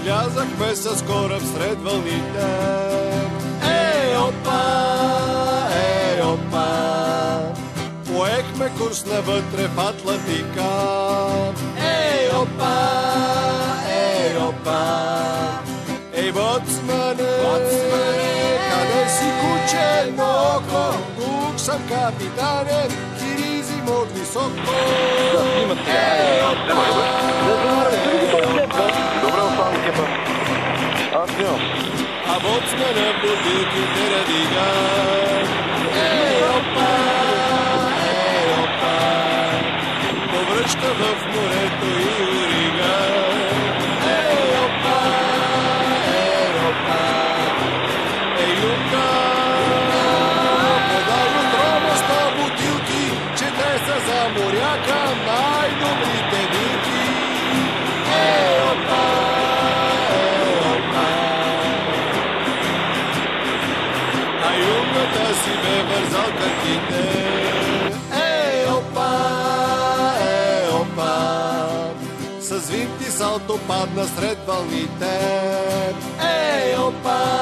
Излязахме с кораб сред вълните. Ей, опа, ей, опа. Поехме курс навътре в Атлантика. Ей, опа, ей, опа. Ей, боцмане, къде си, куче едно око? Тук съм капитанен, Киризи мод високо. Ей, опа. Добре, оставам кепа. Аз снимам. А боцмана бутилките надига. Ей, опа, ей, опа. Повръща в морето и орига. Ей, опа, ей, опа. Ей, Люка, подай отрома 100 бутилки, че те са за моряка най-добрите билки. Ей, опа, ей, опа. А юнгата си бе вързал картите. Ей, опа, ей, опа. С винти салто падна сред вълните. Ей, опа.